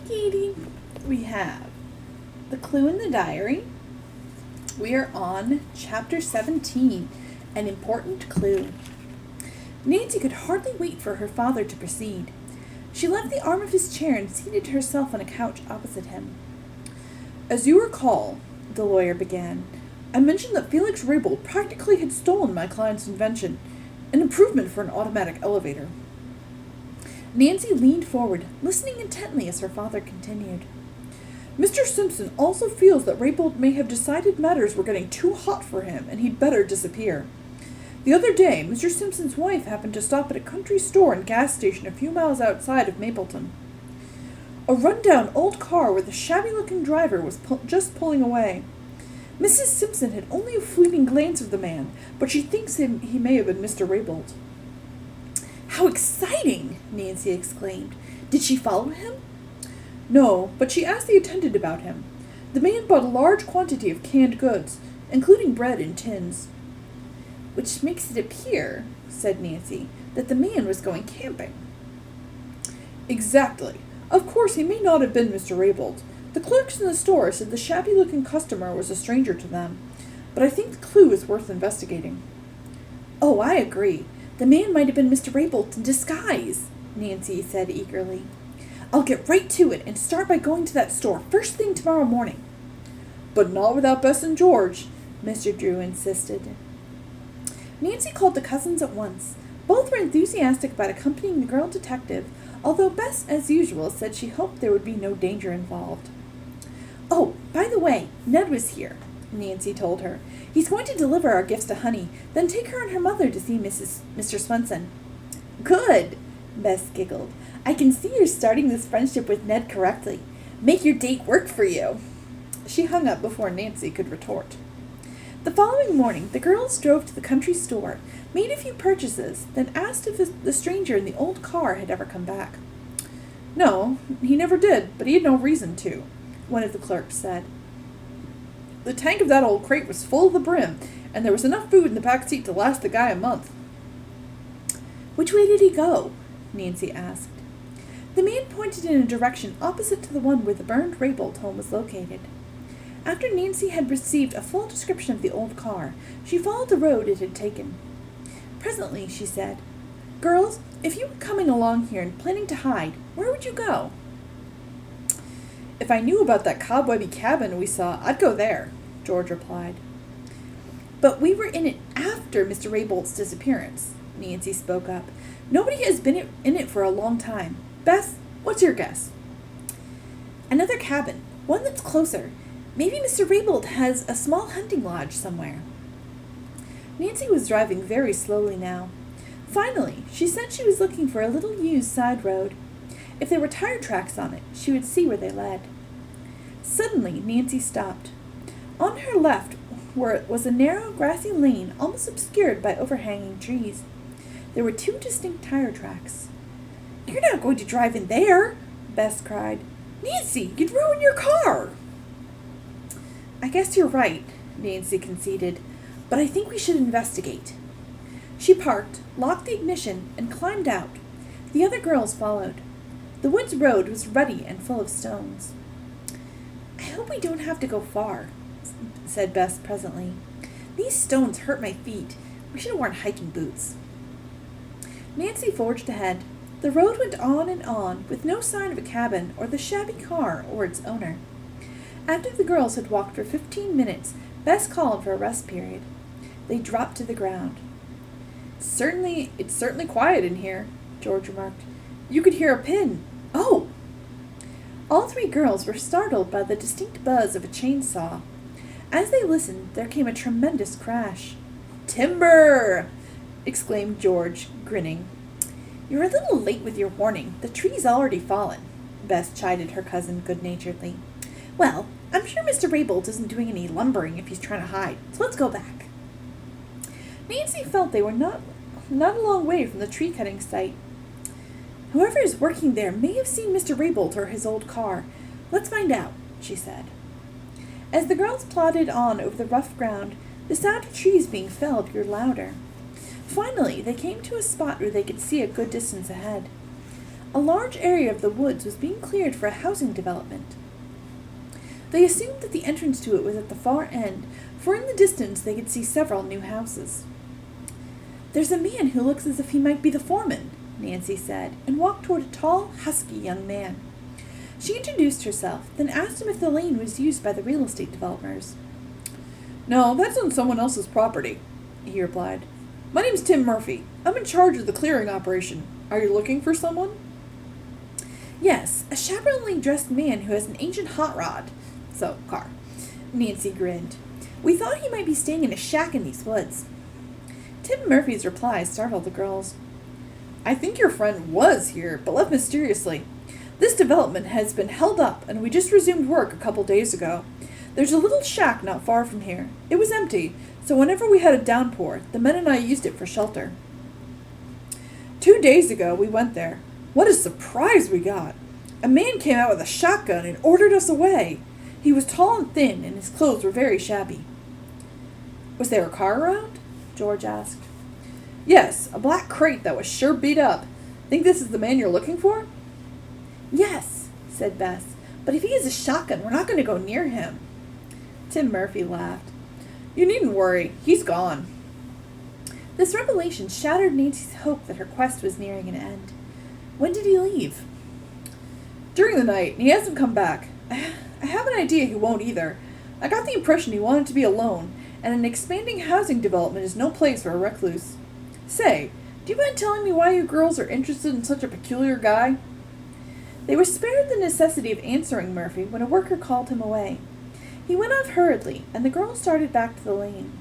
Katie. We have The Clue in the Diary. We are on Chapter 17, An Important Clue. Nancy could hardly wait for her father to proceed. She left the arm of his chair and seated herself on a couch opposite him. As you recall, the lawyer began, I mentioned that Felix Raybould practically had stolen my client's invention, an improvement for an automatic elevator. Nancy leaned forward, listening intently as her father continued. Mr. Simpson also feels that Raybould may have decided matters were getting too hot for him and he'd better disappear. The other day, Mr. Simpson's wife happened to stop at a country store and gas station a few miles outside of Mapleton. A run-down old car with a shabby-looking driver was just pulling away. Mrs. Simpson had only a fleeting glance of the man, but she thinks he may have been Mr. Raybould. How exciting! Nancy exclaimed. Did she follow him? No, but she asked the attendant about him. The man bought a large quantity of canned goods, including bread in tins. Which makes it appear, said Nancy, that the man was going camping. Exactly. Of course, he may not have been Mr. Raybould. The clerks in the store said the shabby-looking customer was a stranger to them, but I think the clue is worth investigating. Oh, I agree. The man might have been Mr. Raybould in disguise, Nancy said eagerly. I'll get right to it and start by going to that store first thing tomorrow morning. But not without Bess and George, Mr. Drew insisted. Nancy called the cousins at once. Both were enthusiastic about accompanying the girl detective, although Bess, as usual, said she hoped there would be no danger involved. Oh, by the way, Ned was here, Nancy told her. He's going to deliver our gifts to Honey, then take her and her mother to see Mr. Swenson. Good, Bess giggled. I can see you're starting this friendship with Ned correctly. Make your date work for you. She hung up before Nancy could retort. The following morning, the girls drove to the country store, made a few purchases, then asked if the stranger in the old car had ever come back. No, he never did, but he had no reason to, one of the clerks said. The tank of that old crate was full to the brim, and there was enough food in the back seat to last the guy a month. Which way did he go? Nancy asked. The man pointed in a direction opposite to the one where the burned Raybould home was located. After Nancy had received a full description of the old car, she followed the road it had taken. Presently, she said, Girls, if you were coming along here and planning to hide, where would you go? If I knew about that cobwebby cabin we saw, I'd go there, George replied. But we were in it after Mr. Raybould's disappearance, Nancy spoke up. Nobody has been in it for a long time. Bess, what's your guess? Another cabin, one that's closer. Maybe Mr. Raybould has a small hunting lodge somewhere. Nancy was driving very slowly now. Finally, she said she was looking for a little used side road. If there were tire tracks on it, she would see where they led. Suddenly, Nancy stopped. On her left was a narrow, grassy lane almost obscured by overhanging trees. There were two distinct tire tracks. You're not going to drive in there, Bess cried. Nancy, you'd ruin your car. I guess you're right, Nancy conceded, but I think we should investigate. She parked, locked the ignition, and climbed out. The other girls followed. The woods road was rutty and full of stones. I hope we don't have to go far, said Bess presently. These stones hurt my feet. We should have worn hiking boots. Nancy forged ahead. The road went on, with no sign of a cabin or the shabby car or its owner. After the girls had walked for 15 minutes, Bess called for a rest period. They dropped to the ground. It's certainly quiet in here, George remarked. You could hear a pin. Oh! All three girls were startled by the distinct buzz of a chainsaw. As they listened, there came a tremendous crash. Timber! Exclaimed George, grinning. You're a little late with your warning. The tree's already fallen, Bess chided her cousin good-naturedly. Well, I'm sure Mr. Raybould isn't doing any lumbering if he's trying to hide, so let's go back. Nancy felt they were not a long way from the tree-cutting site. Whoever is working there may have seen Mr. Raybould or his old car. Let's find out, she said. As the girls plodded on over the rough ground, the sound of trees being felled grew louder. Finally, they came to a spot where they could see a good distance ahead. A large area of the woods was being cleared for a housing development. They assumed that the entrance to it was at the far end, for in the distance they could see several new houses. "There's a man who looks as if he might be the foreman," Nancy said, and walked toward a tall, husky young man. She introduced herself, then asked him if the lane was used by the real estate developers. "No, that's on someone else's property," he replied. "My name's Tim Murphy. I'm in charge of the clearing operation. Are you looking for someone?" "Yes, a shabbily dressed man who has an ancient hot rod. Car." Nancy grinned. "We thought he might be staying in a shack in these woods." Tim Murphy's reply startled the girls. "I think your friend was here, but left mysteriously. This development has been held up, and we just resumed work a couple days ago. There's a little shack not far from here. It was empty, so whenever we had a downpour, the men and I used it for shelter. 2 days ago, we went there. What a surprise we got! A man came out with a shotgun and ordered us away. He was tall and thin, and his clothes were very shabby." "Was there a car around?" George asked. "Yes, a black crate that was sure beat up. Think this is the man you're looking for?" "Yes," said Bess, "but if he has a shotgun, we're not going to go near him." Tim Murphy laughed. "You needn't worry. He's gone." This revelation shattered Nancy's hope that her quest was nearing an end. "When did he leave?" "During the night, and he hasn't come back. I have an idea he won't either. I got the impression he wanted to be alone, and an expanding housing development is no place for a recluse. Say, do you mind telling me why you girls are interested in such a peculiar guy?" They were spared the necessity of answering Murphy when a worker called him away. He went off hurriedly, and the girls started back to the lane.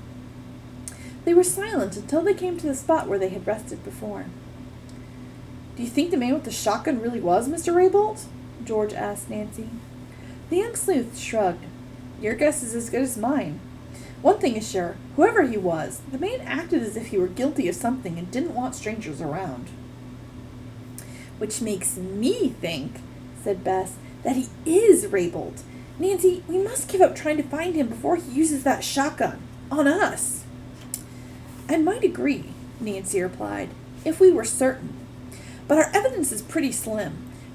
They were silent until they came to the spot where they had rested before. "Do you think the man with the shotgun really was Mr. Raybould?" George asked Nancy. The young sleuth shrugged. "Your guess is as good as mine. One thing is sure, whoever he was, the man acted as if he were guilty of something and didn't want strangers around." "Which makes me think," said Bess, "that he is Raybould. Nancy, we must give up trying to find him before he uses that shotgun. On us." "I might agree," Nancy replied, "if we were certain. But our evidence is pretty slim.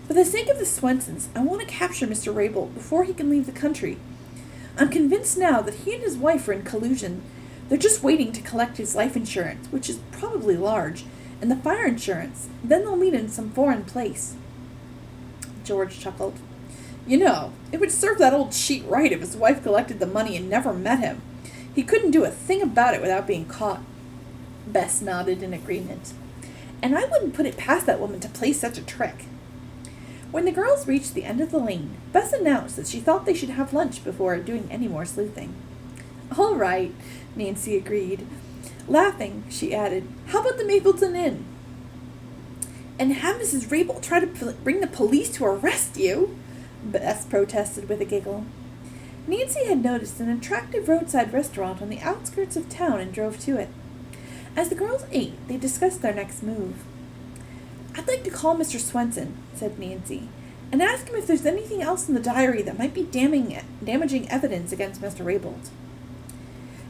For the sake of the Swensons, I want to capture Mr. Raybould before he can leave the country. I'm convinced now that he and his wife are in collusion. They're just waiting to collect his life insurance, which is probably large, and the fire insurance. Then they'll meet in some foreign place." George chuckled. "You know, it would serve that old cheat right if his wife collected the money and never met him. He couldn't do a thing about it without being caught." Bess nodded in agreement. "And I wouldn't put it past that woman to play such a trick." When the girls reached the end of the lane, Bess announced that she thought they should have lunch before doing any more sleuthing. "All right," Nancy agreed. Laughing, she added, "How about the Mapleton Inn?" "And have Mrs. Raybould try to bring the police to arrest you?" Bess protested with a giggle. Nancy had noticed an attractive roadside restaurant on the outskirts of town and drove to it. As the girls ate, they discussed their next move. "I'd like to call Mr. Swenson," said Nancy, "and ask him if there's anything else in the diary that might be damaging evidence against Mr. Raybould."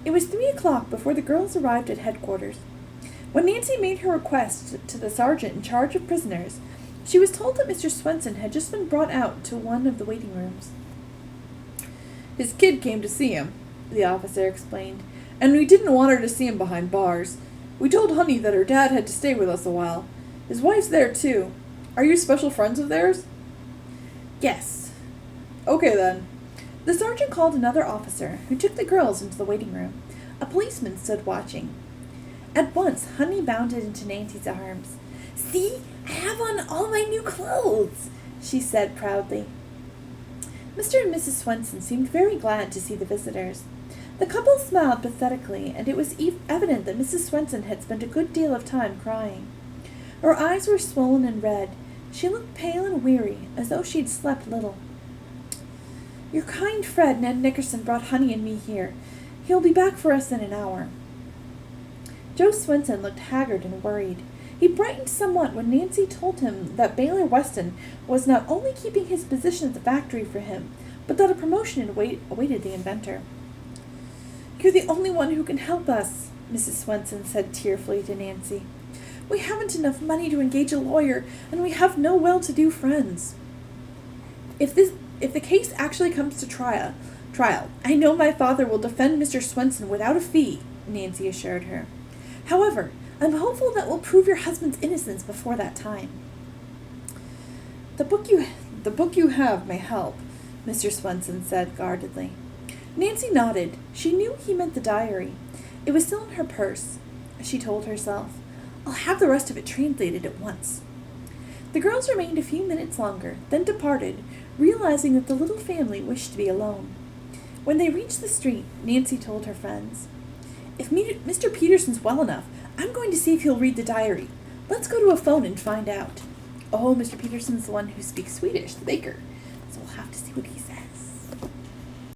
It was 3 o'clock before the girls arrived at headquarters. When Nancy made her request to the sergeant in charge of prisoners, she was told that Mr. Swenson had just been brought out to one of the waiting rooms. "His kid came to see him," the officer explained, "and we didn't want her to see him behind bars. We told Honey that her dad had to stay with us a while. His wife's there, too. Are you special friends of theirs?" "Yes." "Okay, then." The sergeant called another officer, who took the girls into the waiting room. A policeman stood watching. At once, Honey bounded into Nancy's arms. "See, I have on all my new clothes," she said proudly. Mr. and Mrs. Swenson seemed very glad to see the visitors. The couple smiled pathetically, and it was evident that Mrs. Swenson had spent a good deal of time crying. Her eyes were swollen and red. She looked pale and weary, as though she had slept little. "Your kind friend, Ned Nickerson, brought Honey and me here. He'll be back for us in an hour." Joe Swenson looked haggard and worried. He brightened somewhat when Nancy told him that Baylor Weston was not only keeping his position at the factory for him, but that a promotion awaited the inventor. "You're the only one who can help us," Mrs. Swenson said tearfully to Nancy. We haven't enough money to engage a lawyer, and we have no well-to-do friends. If the case actually comes to trial, I know my father will defend Mr. Swenson without a fee, Nancy assured her. However, I'm hopeful that we'll prove your husband's innocence before that time. The book you have may help, Mr. Swenson said guardedly. Nancy nodded. She knew he meant the diary. It was still in her purse. She told herself, I'll have the rest of it translated at once. The girls remained a few minutes longer, then departed, realizing that the little family wished to be alone. When they reached the street, Nancy told her friends, If Mr. Peterson's well enough, I'm going to see if he'll read the diary. Let's go to a phone and find out. Oh, Mr. Peterson's the one who speaks Swedish, the baker, so we'll have to see what he says.